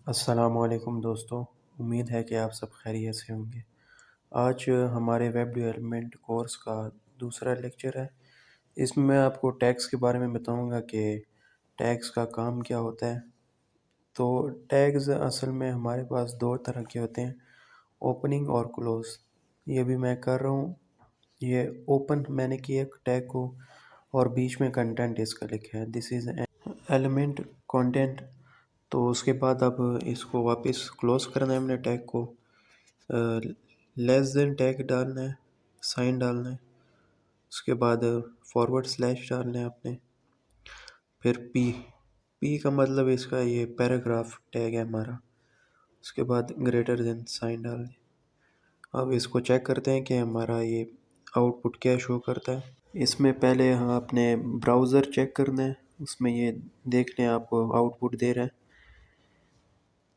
अस्सलामुअलैकुम दोस्तों। उम्मीद है कि आप सब खैरियत से होंगे। आज हमारे वेब डेवलपमेंट कोर्स का दूसरा लेक्चर है। इसमें मैं आपको टैग्स के बारे में बताऊंगा कि टैग्स का काम क्या होता है। तो टैग्स असल में हमारे पास दो तरह के होते हैं, ओपनिंग और क्लोज। ये भी मैं कर रहा हूँ। ये ओपन मैंने किया टैग को और बीच में कंटेंट इसका लिखा है, दिस इज़ एलिमेंट कंटेंट। तो उसके बाद अब इसको वापस क्लोज करना है हमने टैग को। लेस देन टैग डालना है, साइन डालना है, उसके बाद फॉरवर्ड स्लैश डालना है आपने। फिर पी पी का मतलब इसका ये पैराग्राफ टैग है हमारा। उसके बाद ग्रेटर देन साइन डालना है। अब इसको चेक करते हैं कि हमारा ये आउटपुट क्या शो करता है। इसमें पहले आपने ब्राउज़र चेक करना है, उसमें ये देख लें आपको आउटपुट दे रहा है,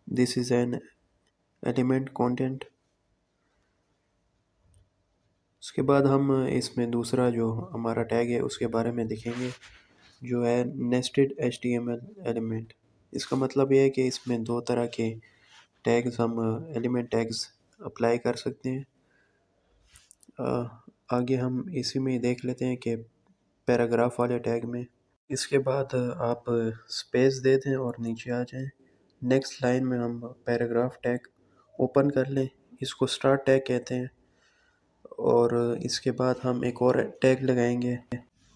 this is an element content. उसके बाद हम इसमें दूसरा जो हमारा टैग है उसके बारे में देखेंगे, जो है नेस्टेड HTML एलिमेंट। इसका मतलब ये है कि इसमें दो तरह के टैग्स हम एलिमेंट टैग्स अप्लाई कर सकते हैं। आगे हम इसी में ही देख लेते हैं कि पैराग्राफ वाले टैग में। इसके बाद आप स्पेस दे दें और नीचे आ जाएं। नेक्स्ट लाइन में हम पैराग्राफ टैग ओपन कर लें, इसको स्टार्ट टैग कहते हैं। और इसके बाद हम एक और टैग लगाएंगे,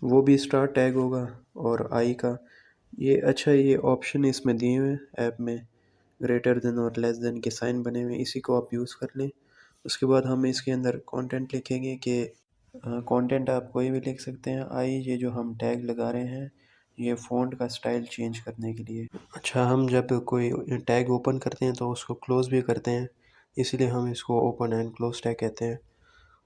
वो भी स्टार टैग होगा और आई का। ये ऑप्शन इसमें दिए हुए हैं ऐप में, ग्रेटर देन और लेस देन के साइन बने हुए हैं, इसी को आप यूज़ कर लें। उसके बाद हम इसके अंदर कंटेंट लिखेंगे कि कंटेंट आप कोई भी लिख सकते हैं। आई ये जो हम टैग लगा रहे हैं ये फ़ॉन्ट का स्टाइल चेंज करने के लिए। अच्छा, हम जब कोई टैग ओपन करते हैं तो उसको क्लोज़ भी करते हैं, इसलिए हम इसको ओपन एंड क्लोज टैग कहते हैं।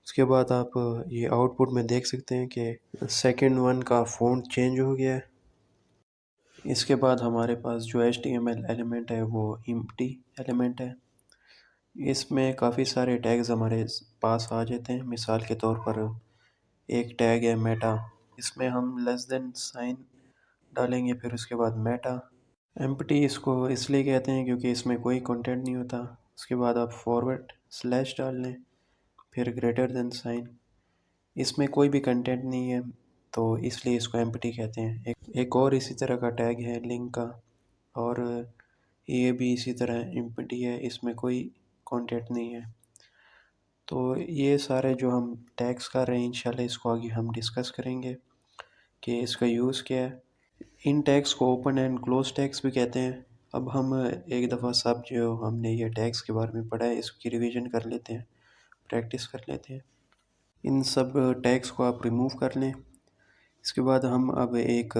उसके बाद आप ये आउटपुट में देख सकते हैं कि सेकंड वन का फ़ॉन्ट चेंज हो गया है। इसके बाद हमारे पास जो HTML एलिमेंट है वो एम्प्टी एलिमेंट है। इसमें काफ़ी सारे टैग्स हमारे पास आ जाते हैं। मिसाल के तौर पर एक टैग है मेटा, इसमें हम लेस देन साइन डालेंगे, फिर उसके बाद मेटा। एम्प्टी इसको इसलिए कहते हैं क्योंकि इसमें कोई कंटेंट नहीं होता। उसके बाद आप फॉरवर्ड स्लैश डाल लें, फिर ग्रेटर देन साइन, इसमें कोई भी कंटेंट नहीं है तो इसलिए इसको एम्प्टी कहते हैं। एक और इसी तरह का टैग है लिंक का, और ये भी इसी तरह एम्प्टी है, इसमें कोई कंटेंट नहीं है। तो ये सारे जो हम टैग्स कर रहे हैं इंशाल्लाह इसको आगे हम डिस्कस करेंगे कि इसका यूज़ क्या है। इन टैग्स को ओपन एंड क्लोज टैग्स भी कहते हैं। अब हम एक दफ़ा सब जो हमने ये टैग्स के बारे में पढ़ा है इसकी रिवीजन कर लेते हैं, प्रैक्टिस कर लेते हैं। इन सब टैग्स को आप रिमूव कर लें। इसके बाद हम अब एक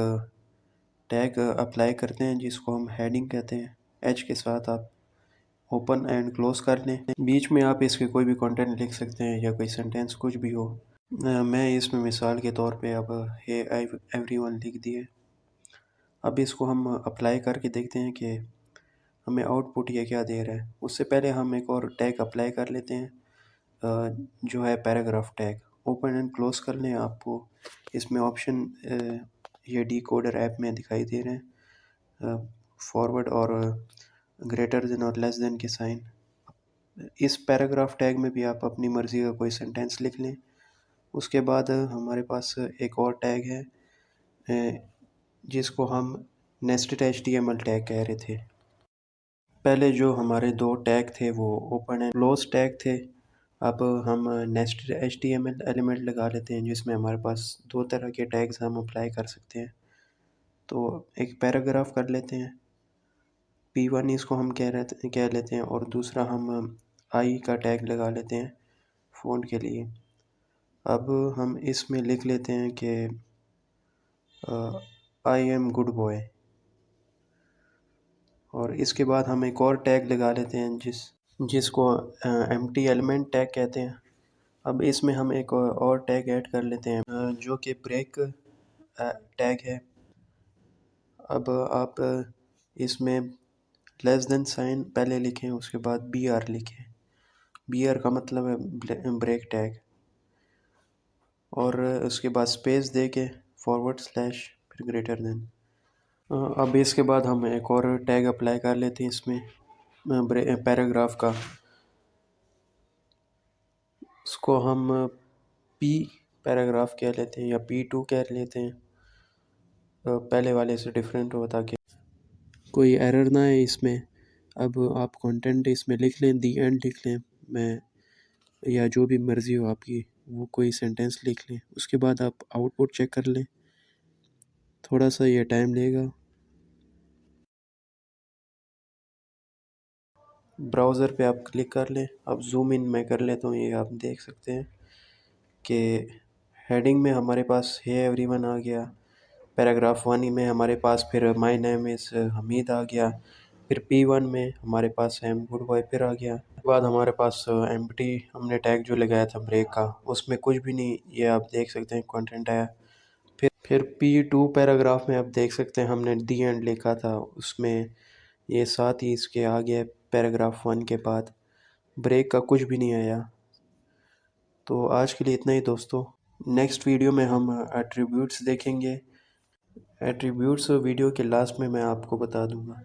टैग अप्लाई करते हैं जिसको हम हेडिंग कहते हैं। एच के साथ आप ओपन एंड क्लोज कर लें। बीच में आप इसके कोई भी कंटेंट लिख सकते हैं या कोई सेंटेंस कुछ भी हो। मैं इसमें मिसाल के तौर पे अब हे एवरीवन लिख दिए। अब इसको हम अप्लाई करके देखते हैं कि हमें आउटपुट ये क्या दे रहा है। उससे पहले हम एक और टैग अप्लाई कर लेते हैं, जो है paragraph tag. Open and close कर लें, आपको इसमें ऑप्शन ये डिकोडर ऐप में दिखाई दे रहे हैं, फॉरवर्ड और ग्रेटर देन और लेस देन के साइन। इस पैराग्राफ टैग में भी आप अपनी मर्ज़ी का कोई सेंटेंस लिख लें। उसके बाद हमारे पास एक और टैग है जिसको हम नेस्टेड HTML टैग कह रहे थे। पहले जो हमारे दो टैग थे वो ओपन एंड क्लोज टैग थे। अब हम नेस्टेड HTML एलिमेंट लगा लेते हैं जिसमें हमारे पास दो तरह के टैग्स हम अप्लाई कर सकते हैं। तो एक पैराग्राफ कर लेते हैं, P1 इसको हम कह लेते हैं, और दूसरा हम आई का टैग लगा लेते हैं फ़ॉन्ट के लिए। अब हम इसमें लिख लेते हैं कि आई एम गुड बॉय, और इसके बाद हम एक और टैग लगा लेते हैं जिसको एम्प्टी एलिमेंट टैग कहते हैं। अब इसमें हम एक और टैग ऐड कर लेते हैं जो कि ब्रेक टैग है। अब आप इसमें लेस देन साइन पहले लिखें, उसके बाद BR लिखें। BR का मतलब है ब्रेक टैग, और उसके बाद स्पेस दे के फॉरवर्ड स्लैश फिर ग्रेटर देन। अब इसके बाद हम एक और टैग अप्लाई कर लेते हैं इसमें, पैराग्राफ का, उसको हम पी पैराग्राफ कह लेते हैं या P2 कह लेते हैं, पहले वाले से डिफरेंट हो ताकि कोई एरर ना है इसमें। अब आप कंटेंट इसमें लिख लें, दी एंड लिख लें, मैं या जो भी मर्ज़ी हो आपकी, वो कोई सेंटेंस लिख लें। उसके बाद आप आउटपुट चेक कर लें, थोड़ा सा ये टाइम लेगा। ब्राउज़र पे आप क्लिक कर लें। अब जूम इन मैं कर लेता हूँ, ये आप देख सकते हैं कि हेडिंग में हमारे पास हे एवरीवन आ गया। पैराग्राफ 1 में हमारे पास फिर माय नेम इज़ हमीद आ गया। फिर P1 में हमारे पास एम गुड बॉय फिर आ गया। उसके बाद हमारे पास एम्प्टी हमने टैग जो लगाया था ब्रेक का, उसमें कुछ भी नहीं, ये आप देख सकते हैं कंटेंट आया। फिर P2 पैराग्राफ में आप देख सकते हैं हमने दी एंड लिखा था, उसमें ये साथ ही इसके आ गया पैराग्राफ 1 के बाद। ब्रेक का कुछ भी नहीं आया। तो आज के लिए इतना ही दोस्तों। नेक्स्ट वीडियो में हम एट्रीब्यूट्स देखेंगे। एट्रीब्यूट्स वीडियो के लास्ट में मैं आपको बता दूंगा।